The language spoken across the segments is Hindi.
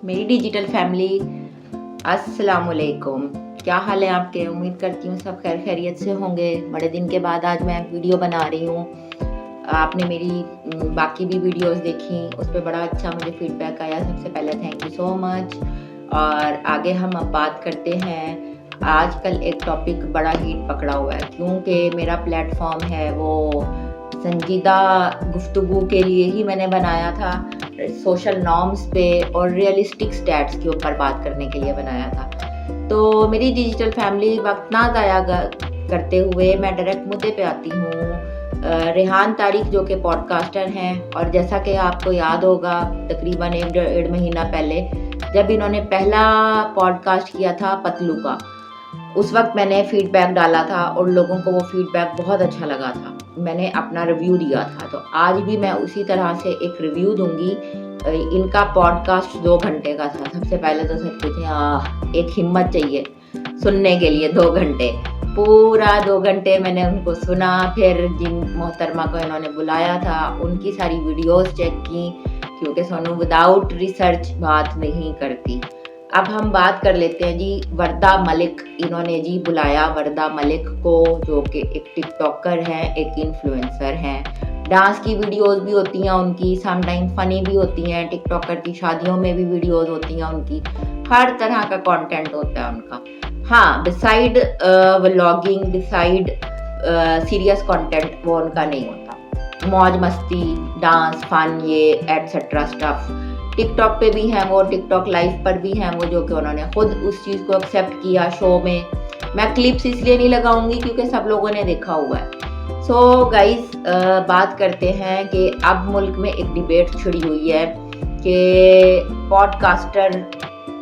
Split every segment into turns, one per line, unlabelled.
मेरी डिजिटल फैमिली, अस्सलाम वालेकुम। क्या हाल है आपके? उम्मीद करती हूँ सब खैर खैरियत से होंगे। बड़े दिन के बाद आज मैं वीडियो बना रही हूँ। आपने मेरी बाकी भी वीडियोस देखी, उस पर बड़ा अच्छा मुझे फीडबैक आया। सबसे पहले थैंक यू सो मच। और आगे हम अब बात करते हैं। आजकल एक टॉपिक बड़ा हीट पकड़ा हुआ है, क्योंकि मेरा प्लेटफॉर्म है वो संजीदा गुफ्तगू के लिए ही मैंने बनाया था। सोशल नॉर्म्स पे और रियलिस्टिक स्टैट्स के ऊपर बात करने के लिए बनाया था। तो मेरी डिजिटल फैमिली, वक्त ना ज़ाया करते हुए मैं डायरेक्ट मुद्दे पे आती हूँ। रेहान तारिक जो कि पॉडकास्टर हैं, और जैसा कि आपको याद होगा तकरीबन 1-1.5 महीना पहले जब इन्होंने पहला पॉडकास्ट किया था पतलू का, उस वक्त मैंने फीडबैक डाला था और लोगों को वो फीडबैक बहुत अच्छा लगा था। मैंने अपना रिव्यू दिया था, तो आज भी मैं उसी तरह से एक रिव्यू दूंगी। इनका पॉडकास्ट 2 घंटे का था। सबसे पहले तो सब कुछ एक हिम्मत चाहिए सुनने के लिए। 2 घंटे, पूरा 2 घंटे मैंने उनको सुना। फिर जिन मोहतरमा को इन्होंने बुलाया था उनकी सारी वीडियोस चेक की, क्योंकि सोनू विदाउट रिसर्च बात नहीं करती। अब हम बात कर लेते हैं जी वर्दा मलिक। इन्होंने जी बुलाया वर्दा मलिक को, जो कि एक टिकटॉकर हैं, एक इन्फ्लुएंसर हैं। डांस की वीडियोस भी होती हैं उनकी, समटाइम फनी भी होती हैं। टिकटॉकर की शादियों में भी वीडियोस होती हैं उनकी। हर तरह का कंटेंट होता है उनका। हाँ, beside vlogging, beside serious content वो उनका नहीं होता। मौज मस्ती, डांस, फन, ये एटसेट्रा स्टफ टिकटॉक पे भी हैं वो, टिकटॉक लाइव पर भी हैं वो, जो कि उन्होंने खुद उस चीज़ को एक्सेप्ट किया शो में। मैं क्लिप्स इसलिए नहीं लगाऊंगी क्योंकि सब लोगों ने देखा हुआ है। सो गाइस, बात करते हैं कि अब मुल्क में एक डिबेट छिड़ी हुई है कि पॉडकास्टर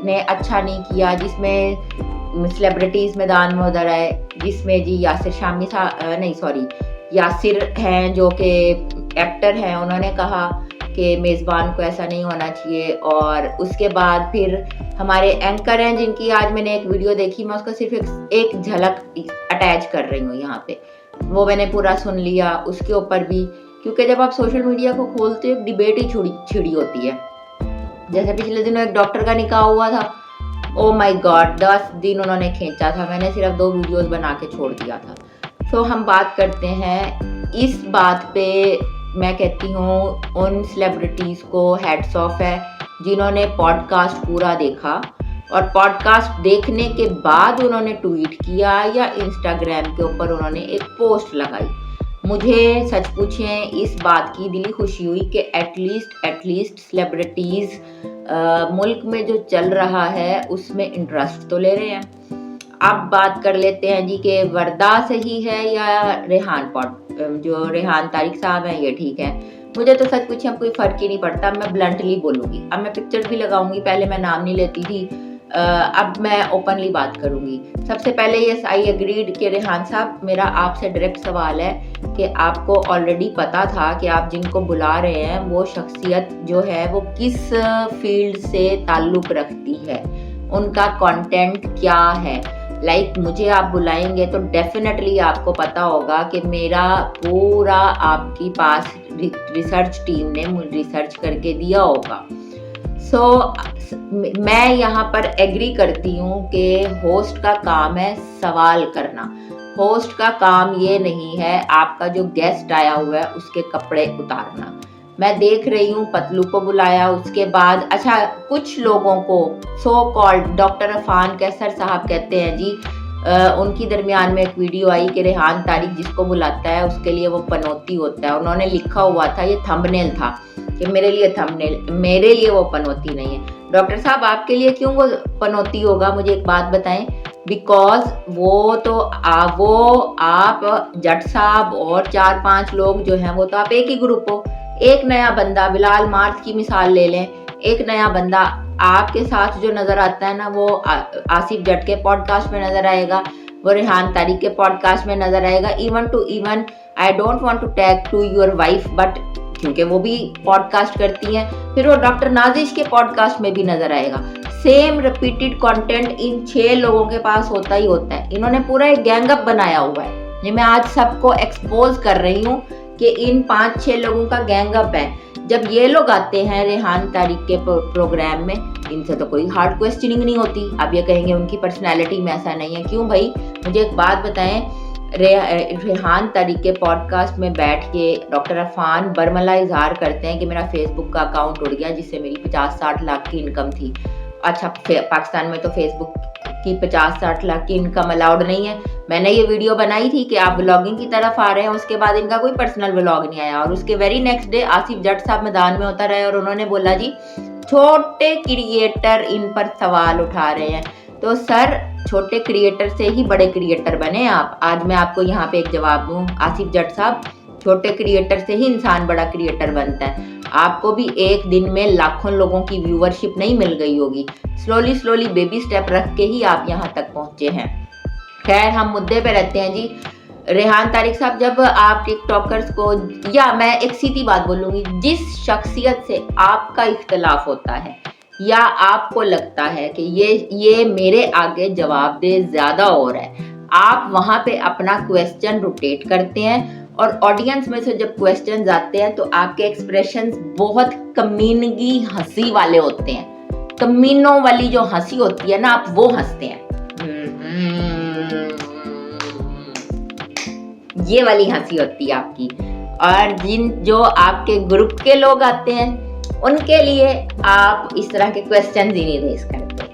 ने अच्छा नहीं किया, जिसमें सेलिब्रिटीज़ मैदान में उतर आए, जिसमें जी यासिर हैं जो कि एक्टर हैं। उन्होंने कहा कि मेज़बान को ऐसा नहीं होना चाहिए। और उसके बाद फिर हमारे एंकर हैं जिनकी आज मैंने एक वीडियो देखी, मैं उसका सिर्फ एक झलक अटैच कर रही हूँ यहाँ पे। वो मैंने पूरा सुन लिया उसके ऊपर भी, क्योंकि जब आप सोशल मीडिया को खोलते हो डिबेट ही छिड़ी होती है। जैसे पिछले दिनों एक डॉक्टर का निकाह हुआ था, ओ माय गॉड, 10 दिन उन्होंने खींचा था। मैंने सिर्फ 2 वीडियोस बना के छोड़ दिया था। सो हम बात करते हैं इस बात पे। मैं कहती हूँ उन सेलिब्रिटीज़ को हैट्स ऑफ है जिन्होंने पॉडकास्ट पूरा देखा, और पॉडकास्ट देखने के बाद उन्होंने ट्वीट किया या इंस्टाग्राम के ऊपर उन्होंने एक पोस्ट लगाई। मुझे सच पूछें इस बात की दिली खुशी हुई कि एटलीस्ट सेलिब्रिटीज़ मुल्क में जो चल रहा है उसमें इंटरेस्ट तो ले रहे हैं। अब बात कर लेते हैं जी कि वर्दा सही है या रेहान जो रेहान तारिक साहब हैं ये ठीक है। मुझे तो सच पूछे कोई फ़र्क ही नहीं पड़ता। मैं ब्लंटली बोलूँगी। अब मैं पिक्चर भी लगाऊंगी, पहले मैं नाम नहीं लेती थी, अब मैं ओपनली बात करूँगी। सबसे पहले यस, आई एग्रीड कि रेहान साहब, मेरा आपसे डायरेक्ट सवाल है कि आपको ऑलरेडी पता था कि आप जिनको बुला रहे हैं वो शख्सियत जो है वो किस फील्ड से ताल्लुक़ रखती है, उनका कंटेंट क्या है। मुझे आप बुलाएंगे तो डेफिनेटली आपको पता होगा कि मेरा पूरा आपके पास रिसर्च टीम ने रिसर्च करके दिया होगा। मैं यहाँ पर एग्री करती हूँ कि होस्ट का काम है सवाल करना। होस्ट का काम ये नहीं है आपका जो गेस्ट आया हुआ है उसके कपड़े उतारना। मैं देख रही हूँ पतलू को बुलाया, उसके बाद अच्छा कुछ लोगों को सो कॉल्ड डॉक्टर अफान कैसर साहब कहते हैं जी, उनकी दरमियान में एक वीडियो आई कि रेहान तारिक जिसको बुलाता है उसके लिए वो पनौती होता है। उन्होंने लिखा हुआ था, ये थंबनेल था कि मेरे लिए वो पनौती नहीं है। डॉक्टर साहब आपके लिए क्यों वो पनौती होगा, मुझे एक बात बताएं। बिकॉज वो आप जट साहब और 4-5 लोग जो हैं वो तो आप एक ही ग्रुप हो। एक नया बंदा, बिलाल मार्च की मिसाल ले लें, एक नया बंदा आपके साथ जो नज़र आता है ना, वो आसिफ जट के पॉडकास्ट में नज़र आएगा, वो रेहान तारिक के पॉडकास्ट में नज़र आएगा। Even I don't want to tag to your wife, but क्योंकि वो भी पॉडकास्ट करती हैं, फिर वो डॉक्टर नाजिश के पॉडकास्ट में भी नज़र आएगा। सेम रिपीटेड कंटेंट इन 6 लोगों के पास होता ही होता है। इन्होंने पूरा एक गैंगअप बनाया हुआ है। ये मैं आज सबको एक्सपोज कर रही हूँ कि इन 5-6 लोगों का गैंगअप है। जब ये लोग आते हैं रेहान तारिक के प्रोग्राम में, इनसे तो कोई हार्ड क्वेश्चनिंग नहीं होती। आप ये कहेंगे उनकी पर्सनैलिटी में ऐसा नहीं है, क्यों भाई? मुझे एक बात बताएं, रेहान तारिक के पॉडकास्ट में बैठ के डॉक्टर अफान बरमला इजहार करते हैं कि मेरा फेसबुक का अकाउंट उड़ गया जिससे मेरी 50-60 लाख की इनकम थी। अच्छा, पाकिस्तान में तो फेसबुक की 50-60 लाख की इनकम अलाउड नहीं है। मैंने ये वीडियो बनाई थी कि आप व्लॉगिंग की तरफ आ रहे हैं, उसके बाद इनका कोई पर्सनल व्लॉग नहीं आया और उसके वेरी नेक्स्ट डे आसिफ जट साहब मैदान में उतर रहे और उन्होंने बोला जी छोटे क्रिएटर इन पर सवाल उठा रहे हैं। तो सर, छोटे क्रिएटर से ही बड़े क्रिएटर बने आप। आज मैं आपको यहाँ पे एक जवाब दूं, आसिफ जट साहब, छोटे क्रिएटर से ही इंसान बड़ा क्रिएटर बनता है। आपको भी एक दिन में लाखों लोगों की व्यूअरशिप नहीं मिल गई होगी। स्लोली बेबी स्टेप रख के ही आप यहाँ तक पहुंचे हैं। खैर, हम मुद्दे पे रहते हैं जी। रेहान तारिक साहब, जब आप टिकटॉकर्स को, या मैं एक सीधी बात बोलूँगी, जिस शख्सियत से आपका इख्तलाफ होता है या आपको लगता है कि ये मेरे आगे जवाब दे ज़्यादा हो रहा है, आप वहाँ पे अपना क्वेश्चन रोटेट करते हैं और ऑडियंस में से जब क्वेश्चन आते हैं तो आपके एक्सप्रेशंस बहुत कमीनगी हंसी वाले होते हैं। कमीनों वाली जो हंसी होती है ना, आप वो हंसते हैं, ये वाली हंसी होती है आपकी। और जो आपके ग्रुप के लोग आते हैं उनके लिए आप इस तरह के क्वेश्चन ही नहीं रेज करते।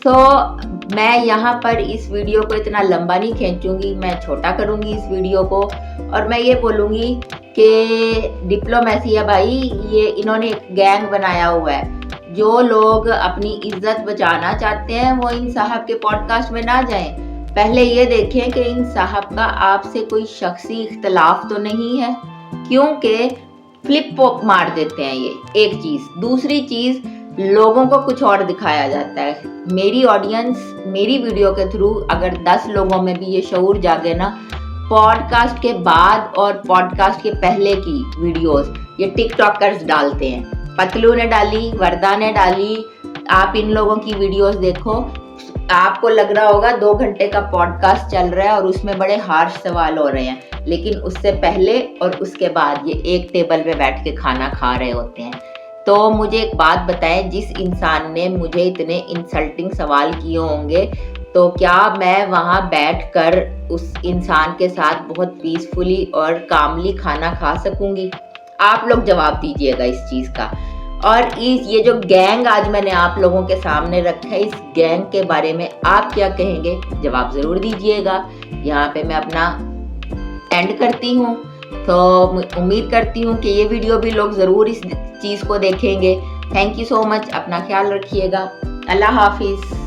तो मैं यहाँ पर इस वीडियो को इतना लंबा नहीं खींचूंगी, मैं छोटा करूँगी इस वीडियो को और मैं ये बोलूँगी कि डिप्लोमेसी है भाई। ये इन्होंने एक गैंग बनाया हुआ है। जो लोग अपनी इज्जत बचाना चाहते हैं वो इन साहब के पॉडकास्ट में ना जाएं। पहले ये देखें कि इन साहब का आपसे कोई शख्सी इख्तलाफ तो नहीं है, क्योंकि फ्लिप मार देते हैं ये, एक चीज़। दूसरी चीज़, लोगों को कुछ और दिखाया जाता है। मेरी ऑडियंस मेरी वीडियो के थ्रू अगर 10 लोगों में भी ये शऊर जागे ना, पॉडकास्ट के बाद और पॉडकास्ट के पहले की वीडियोस ये टिकटॉकर्स डालते हैं। पतलू ने डाली, वर्दा ने डाली, आप इन लोगों की वीडियोस देखो, आपको लग रहा होगा 2 घंटे का पॉडकास्ट चल रहा है और उसमें बड़े हार्श सवाल हो रहे हैं, लेकिन उससे पहले और उसके बाद ये एक टेबल पे बैठ के खाना खा रहे होते हैं। तो मुझे एक बात बताएं, जिस इंसान ने मुझे इतने इंसल्टिंग सवाल किए होंगे, तो क्या मैं वहाँ बैठकर उस इंसान के साथ बहुत पीसफुली और कामली खाना खा सकूंगी? आप लोग जवाब दीजिएगा इस चीज़ का। और ये जो गैंग आज मैंने आप लोगों के सामने रखा है, इस गैंग के बारे में आप क्या कहेंगे? जवाब ज़रूर दीजिएगा। यहाँ पे मैं अपना एंड करती हूँ। तो उम्मीद करती हूँ कि ये वीडियो भी लोग ज़रूर इस चीज़ को देखेंगे। Thank you so much. अपना ख्याल रखिएगा। अल्लाह हाफिज़।